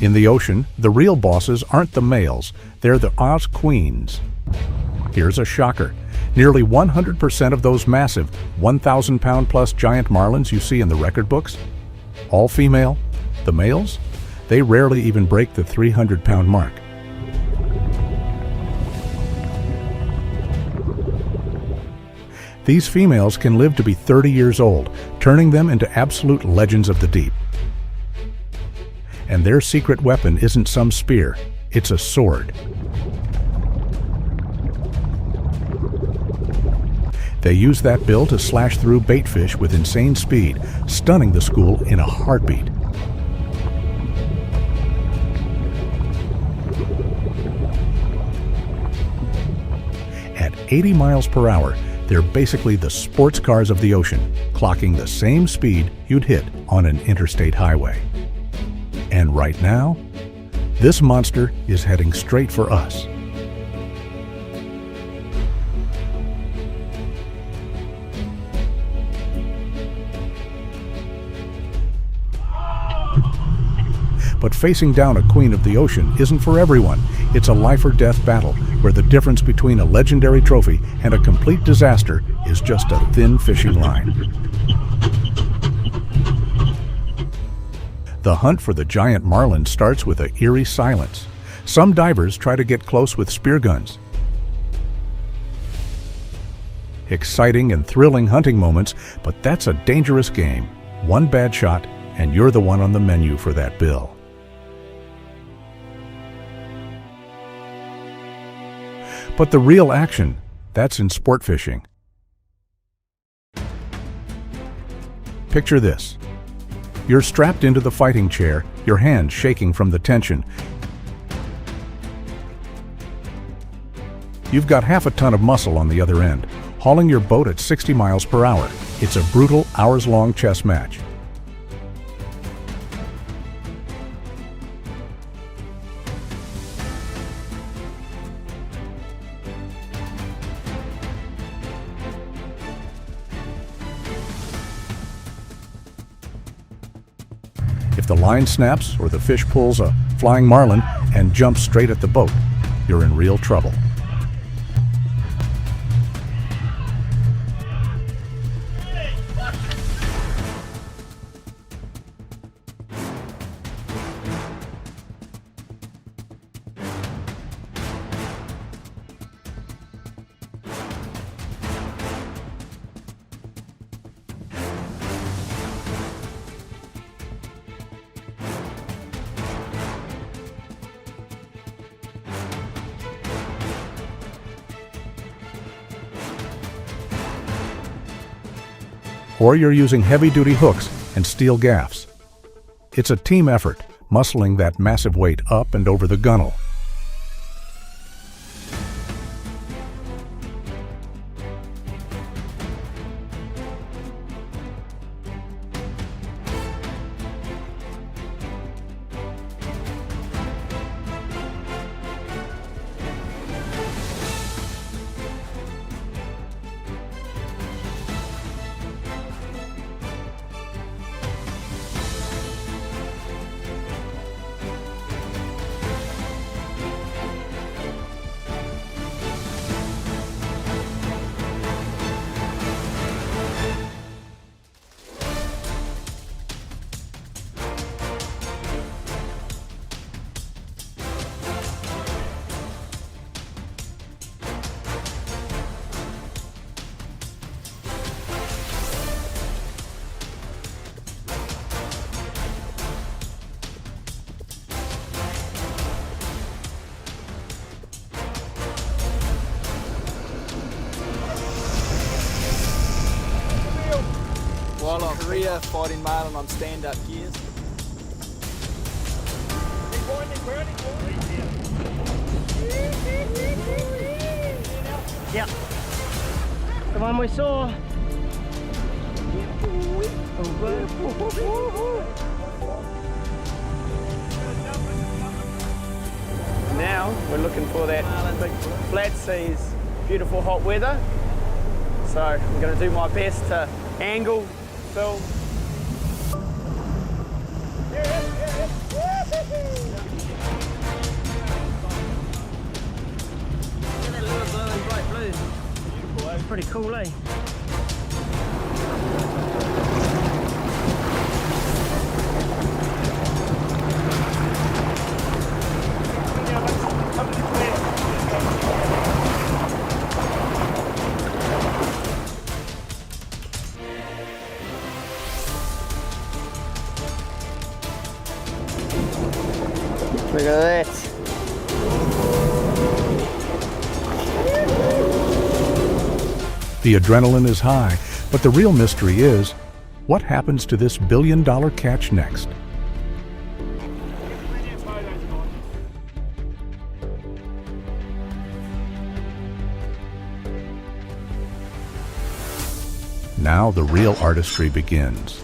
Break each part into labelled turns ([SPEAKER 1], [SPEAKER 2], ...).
[SPEAKER 1] In the ocean, the real bosses aren't the males, they're the Oz queens. Here's a shocker. Nearly 100% of those massive 1,000-pound-plus giant marlins you see in the record books, all female. The males, they rarely even break the 300-pound mark. These females can live to be 30 years old, turning them into absolute legends of the deep. And their secret weapon isn't some spear, it's a sword. They use that bill to slash through baitfish with insane speed, stunning the school in a heartbeat. At 80 miles per hour, they're basically the sports cars of the ocean, clocking the same speed you'd hit on an interstate highway. And right now, this monster is heading straight for us. But facing down a queen of the ocean isn't for everyone. It's a life or death battle where the difference between a legendary trophy and a complete disaster is just a thin fishing line. The hunt for the giant marlin starts with an eerie silence. Some divers try to get close with spear guns. Exciting and thrilling hunting moments, but that's a dangerous game. One bad shot, and you're the one on the menu for that bill. But the real action, that's in sport fishing. Picture this. You're strapped into the fighting chair, your hands shaking from the tension. You've got half a ton of muscle on the other end, hauling your boat at 60 miles per hour. It's a brutal, hours-long chess match. If the line snaps or the fish pulls a flying marlin and jumps straight at the boat, you're in real trouble. Or you're using heavy-duty hooks and steel gaffs. It's a team effort, muscling that massive weight up and over the gunnel.
[SPEAKER 2] While I'm career fighting marlin on stand-up gears.
[SPEAKER 3] Yeah. The one we saw. Now we're looking for that big flat seas, beautiful hot weather. So I'm going to do my best to angle, film. blue. Pretty cool, eh? Look at that.
[SPEAKER 1] The adrenaline is high, but the real mystery is, what happens to this billion-dollar catch next? Now the real artistry begins.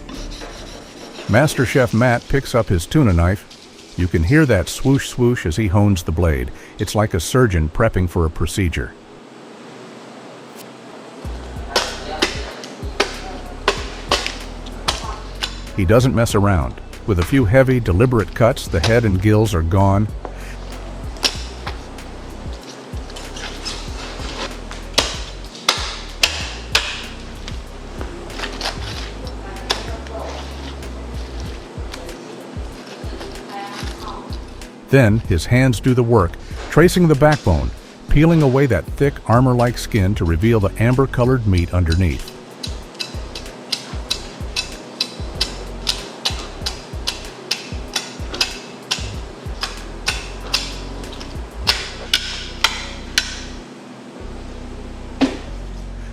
[SPEAKER 1] Master Chef Matt picks up his tuna knife. You can hear that swoosh swoosh as he hones the blade. It's like a surgeon prepping for a procedure. He doesn't mess around. With a few heavy, deliberate cuts, the head and gills are gone. Then his hands do the work, tracing the backbone, peeling away that thick armor-like skin to reveal the amber-colored meat underneath.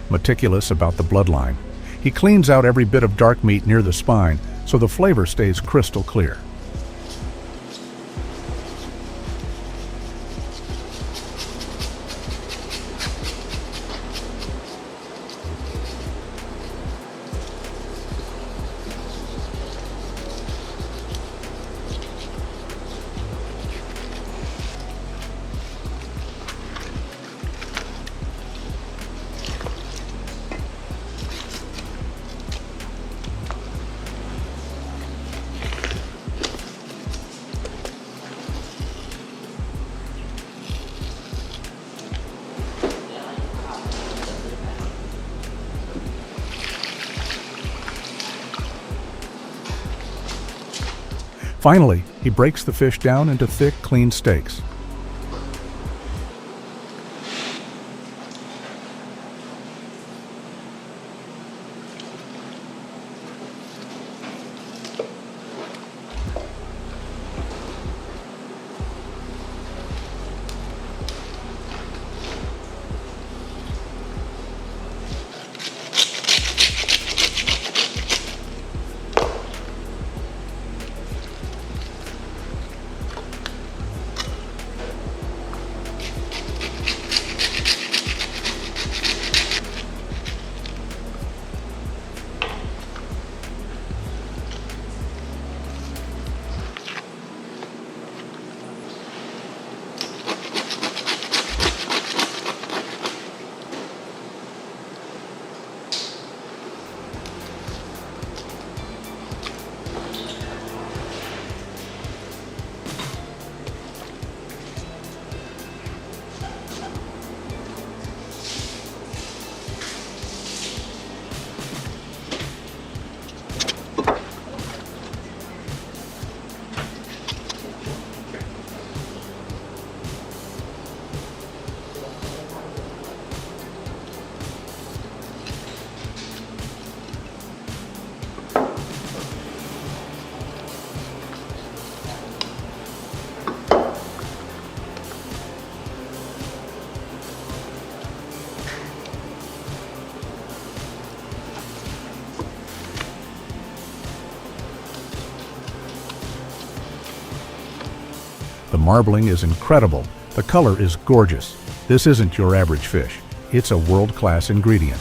[SPEAKER 1] Meticulous about the bloodline, he cleans out every bit of dark meat near the spine so the flavor stays crystal clear. Finally, he breaks the fish down into thick, clean steaks. The marbling is incredible. The color is gorgeous. This isn't your average fish. It's a world-class ingredient.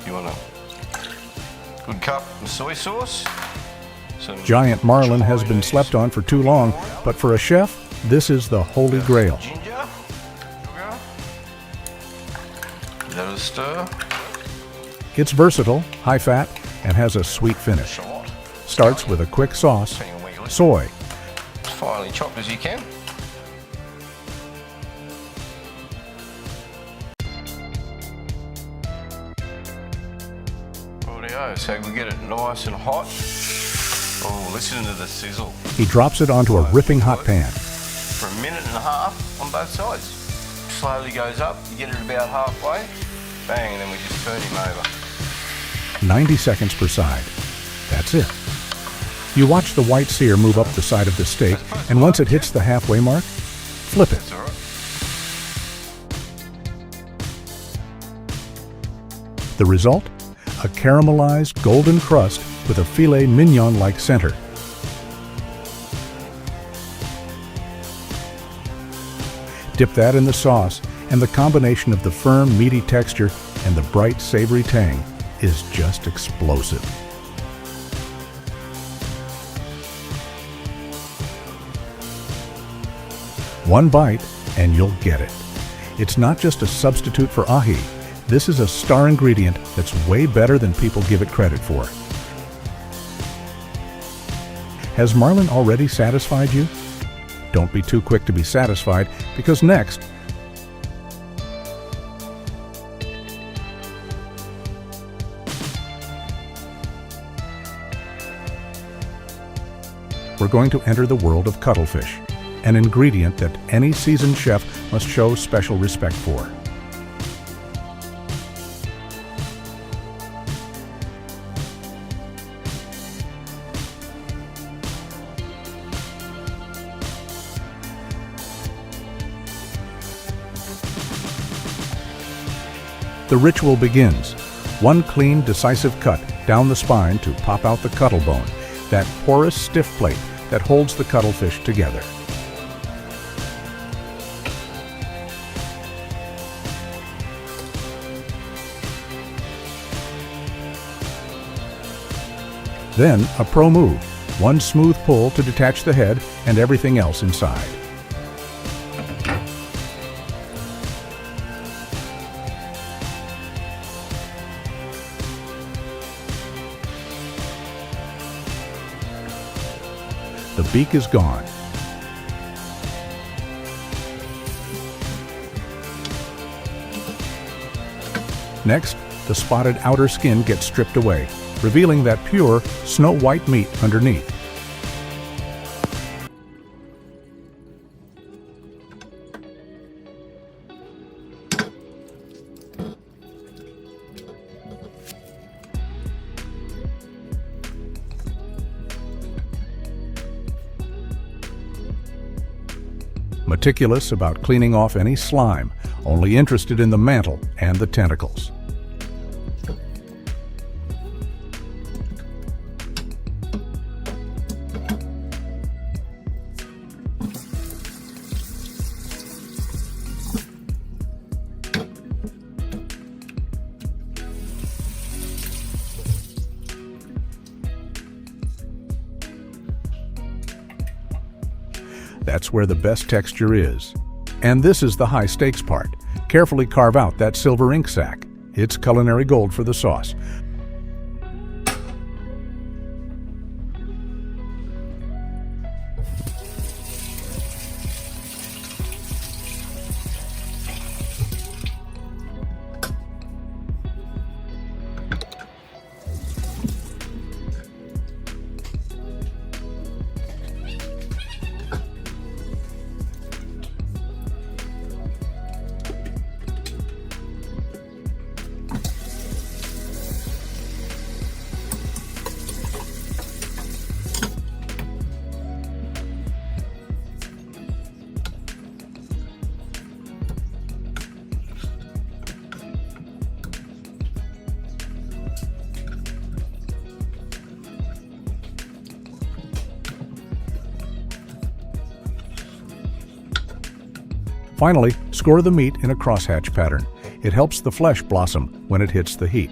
[SPEAKER 4] You want a good cup of soy sauce? Some
[SPEAKER 1] Giant marlin has been slept on for too long, but for a chef, this is the holy grail.
[SPEAKER 4] ginger, sugar, give that a stir,
[SPEAKER 1] It's versatile, high fat, and has a sweet finish.
[SPEAKER 4] salt,
[SPEAKER 1] Starts with a quick sauce,
[SPEAKER 4] depending on where you live.
[SPEAKER 1] soy,
[SPEAKER 4] As finely chopped as you can. Rightio, so we get it nice and hot. Oh, listen to the sizzle.
[SPEAKER 1] he drops it onto a ripping hot pan.
[SPEAKER 4] For a minute and a half on both sides. Slowly goes up, you get it about halfway, bang, and then we just turn him over.
[SPEAKER 1] 90 seconds per side. That's it. You watch the white sear move up the side of the steak, and once it hits the halfway mark, flip it.
[SPEAKER 4] That's all right.
[SPEAKER 1] The result? A caramelized golden crust with a filet mignon-like center. Dip that in the sauce, and the combination of the firm, meaty texture and the bright, savory tang is just explosive. One bite, and you'll get it. It's not just a substitute for ahi. This is a star ingredient that's way better than people give it credit for. Has marlin already satisfied you? Don't be too quick to be satisfied, because next, we're going to enter the world of cuttlefish, an ingredient that any seasoned chef must show special respect for. The ritual begins. One clean, decisive cut down the spine to pop out the cuttle bone, that porous, stiff plate that holds the cuttlefish together. Then a pro move, one smooth pull to detach the head and everything else inside. The beak is gone. Next, the spotted outer skin gets stripped away, revealing that pure, snow-white meat underneath. Meticulous about cleaning off any slime, only interested in the mantle and the tentacles. That's where the best texture is. And this is the high stakes part. Carefully carve out that silver ink sac. It's culinary gold for the sauce. Finally, score the meat in a crosshatch pattern. It helps the flesh blossom when it hits the heat.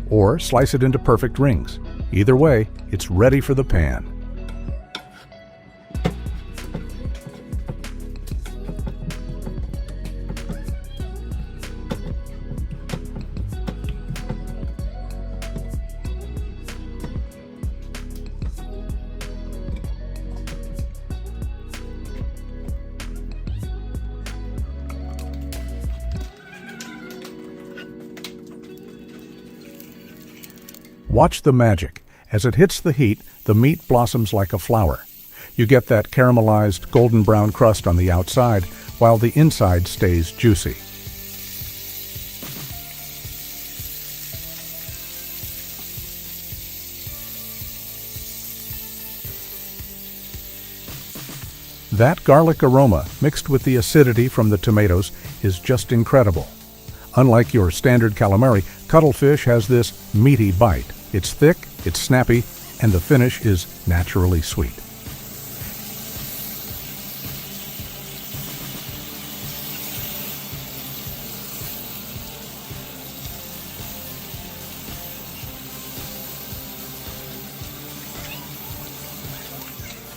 [SPEAKER 1] Or slice it into perfect rings. Either way, it's ready for the pan. Watch the magic. As it hits the heat, the meat blossoms like a flower. You get that caramelized golden brown crust on the outside, while the inside stays juicy. That garlic aroma, mixed with the acidity from the tomatoes, is just incredible. Unlike your standard calamari, cuttlefish has this meaty bite. It's thick, it's snappy, and the finish is naturally sweet.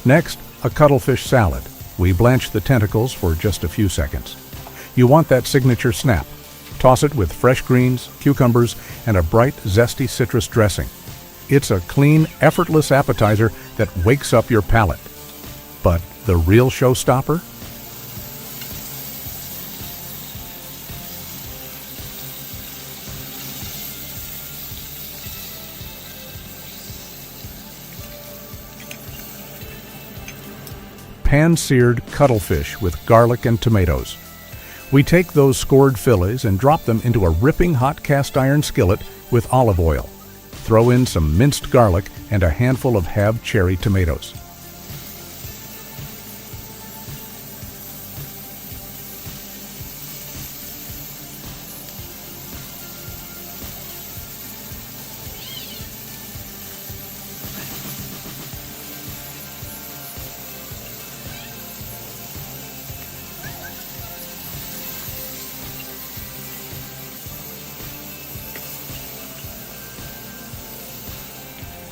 [SPEAKER 1] Next, a cuttlefish salad. We blanch the tentacles for just a few seconds. You want that signature snap. Toss it with fresh greens, cucumbers, and a bright, zesty citrus dressing. It's a clean, effortless appetizer that wakes up your palate. But the real showstopper? Pan-seared cuttlefish with garlic and tomatoes. We take those scored fillets and drop them into a ripping hot cast iron skillet with olive oil. Throw in some minced garlic and a handful of Hab cherry tomatoes.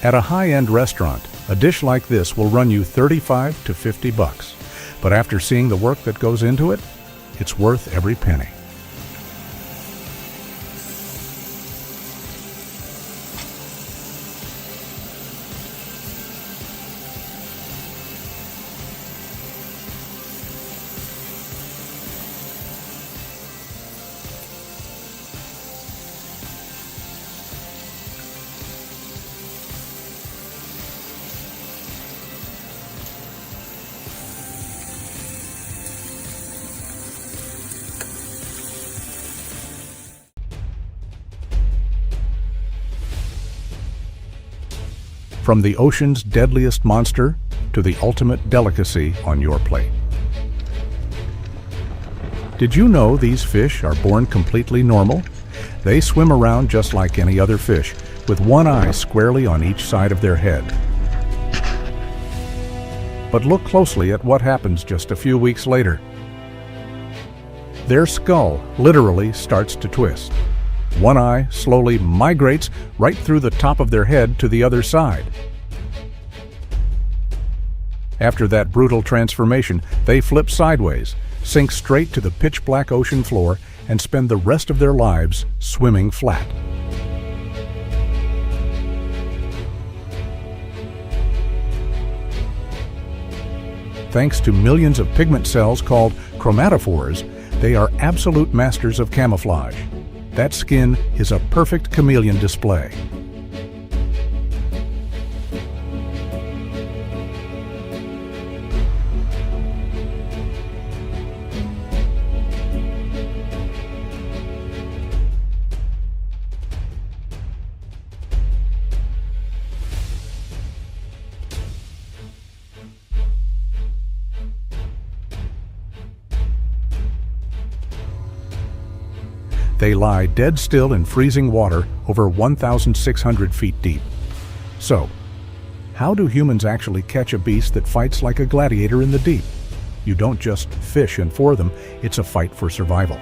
[SPEAKER 1] At a high-end restaurant, a dish like this will run you $35 to $50. But after seeing the work that goes into it, it's worth every penny. From the ocean's deadliest monster to the ultimate delicacy on your plate. Did you know these fish are born completely normal? They swim around just like any other fish, with one eye squarely on each side of their head. But look closely at what happens just a few weeks later. Their skull literally starts to twist. One eye slowly migrates right through the top of their head to the other side. After that brutal transformation, they flip sideways, sink straight to the pitch-black ocean floor, and spend the rest of their lives swimming flat. Thanks to millions of pigment cells called chromatophores, they are absolute masters of camouflage. That skin is a perfect chameleon display. They lie dead still in freezing water over 1,600 feet deep. So, how do humans actually catch a beast that fights like a gladiator in the deep? You don't just fish and for them, it's a fight for survival.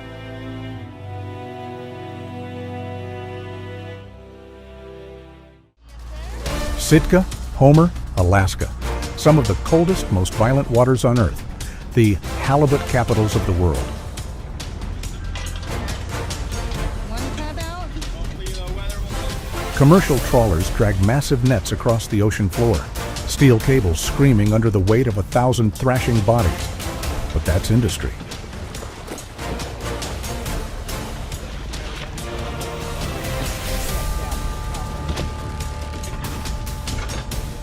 [SPEAKER 1] Sitka, Homer, Alaska. Some of the coldest, most violent waters on Earth. The halibut capitals of the world. Commercial trawlers drag massive nets across the ocean floor, steel cables screaming under the weight of 1,000 thrashing bodies. But that's industry.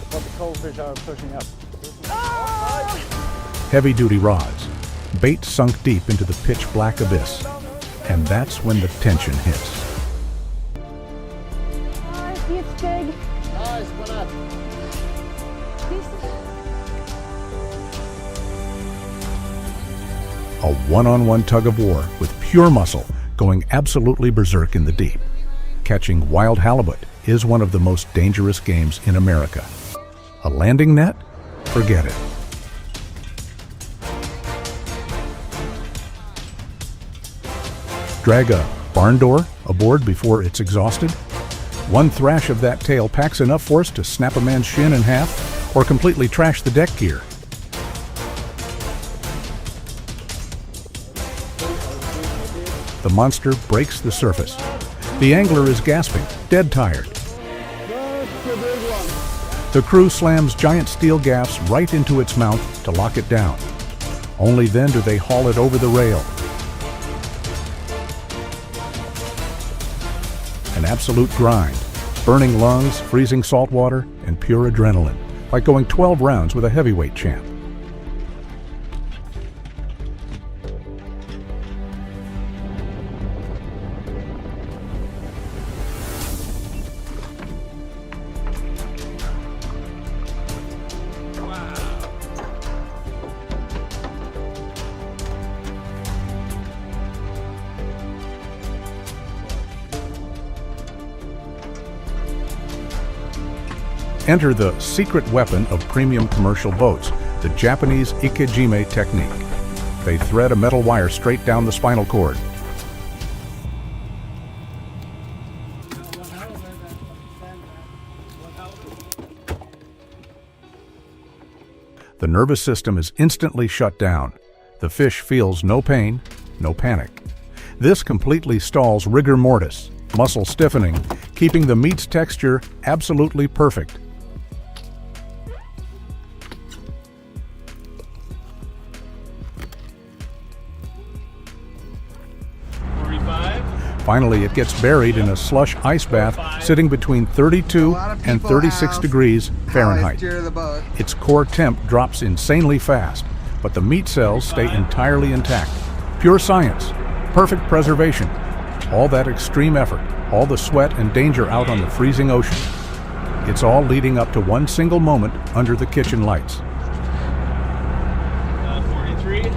[SPEAKER 3] What the cuttlefish are pushing up.
[SPEAKER 1] Heavy-duty rods, bait sunk deep into the pitch-black abyss. And that's when the tension hits.
[SPEAKER 5] It's big.
[SPEAKER 3] Nice, one up.
[SPEAKER 1] A one-on-one tug of war with pure muscle going absolutely berserk in the deep. Catching wild halibut is one of the most dangerous games in America. A landing net? Forget it. Drag a barn door aboard before it's exhausted? One thrash of that tail packs enough force to snap a man's shin in half or completely trash the deck gear. The monster breaks the surface. The angler is gasping, dead tired. The crew slams giant steel gaffs right into its mouth to lock it down. Only then do they haul it over the rail. An absolute grind. Burning lungs, freezing salt water, and pure adrenaline. Like going 12 rounds with a heavyweight champ. Enter the secret weapon of premium commercial boats, the Japanese ikejime technique. They thread a metal wire straight down the spinal cord. The nervous system is instantly shut down. The fish feels no pain, no panic. This completely stalls rigor mortis, muscle stiffening, keeping the meat's texture absolutely perfect. Finally, it gets buried in a slush ice bath sitting between 32 and 36 degrees Fahrenheit. Its core temp drops insanely fast, but the meat cells stay entirely intact. Pure science, perfect preservation, all that extreme effort, all the sweat and danger out on the freezing ocean. It's all leading up to one single moment under the kitchen lights.
[SPEAKER 3] 43.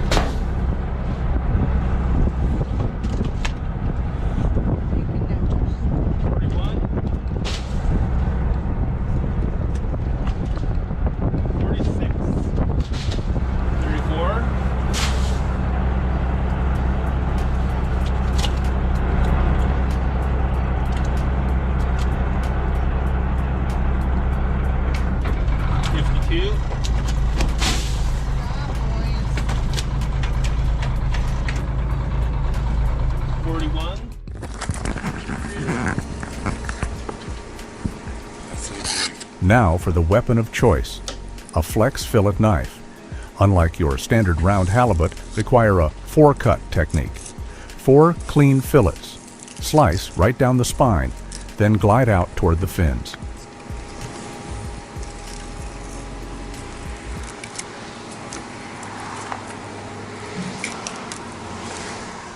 [SPEAKER 3] 41.
[SPEAKER 1] Now for the weapon of choice, a flex fillet knife. Unlike your standard round halibut, require a 4-cut technique. 4 clean fillets. Slice right down the spine, then glide out toward the fins.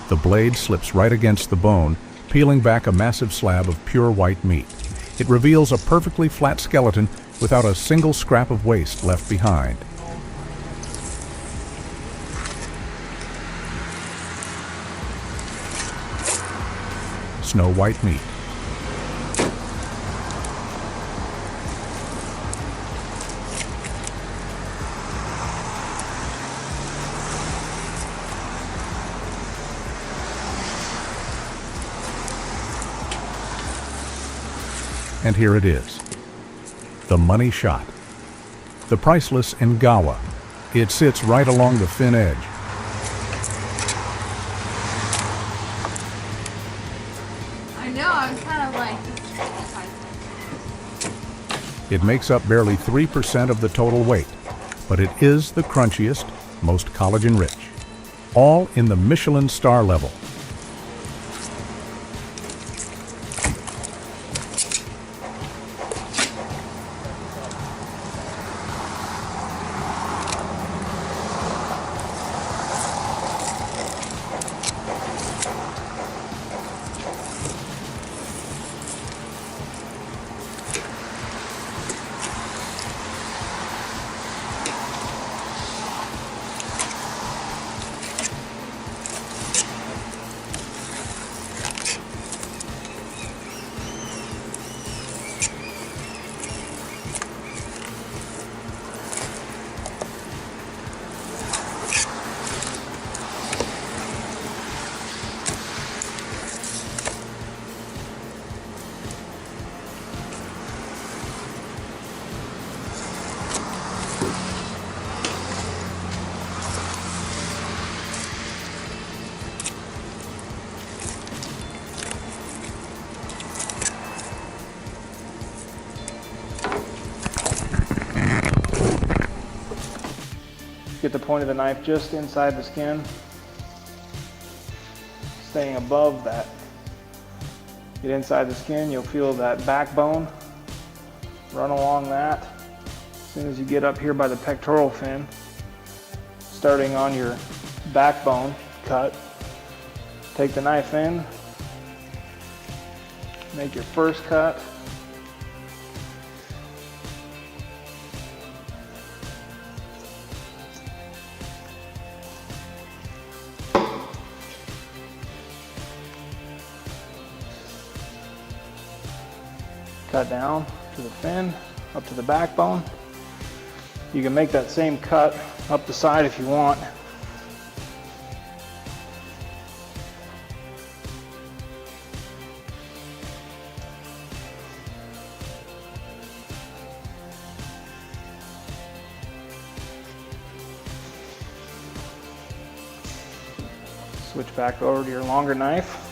[SPEAKER 1] The blade slips right against the bone, peeling back a massive slab of pure white meat. It reveals a perfectly flat skeleton without a single scrap of waste left behind. snow white meat. And here it is, the money shot, the priceless Ngawa. It sits right along the fin edge.
[SPEAKER 5] I know, I'm kind of like...
[SPEAKER 1] It makes up barely 3% of the total weight, but it is the crunchiest, most collagen-rich, all in the Michelin star level.
[SPEAKER 3] Get the point of the knife just inside the skin, staying above that. Get inside the skin, you'll feel that backbone run along that. As soon as you get up here by the pectoral fin, starting on your backbone cut, take the knife in, make your first cut. Cut down to the fin, up to the backbone. You can make that same cut up the side if you want. Switch back over to your longer knife.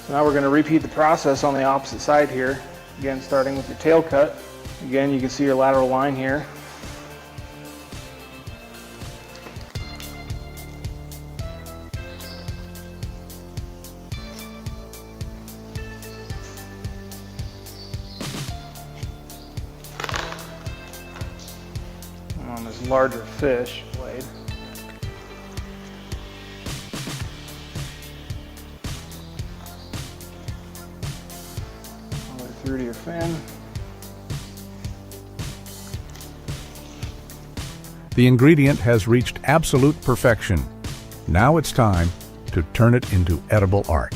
[SPEAKER 3] So now we're going to repeat the process on the opposite side here. Again, starting with your tail cut. Again, you can see your lateral line here. And on this larger fish blade. Through to your fin.
[SPEAKER 1] The ingredient has reached absolute perfection. Now it's time to turn it into edible art.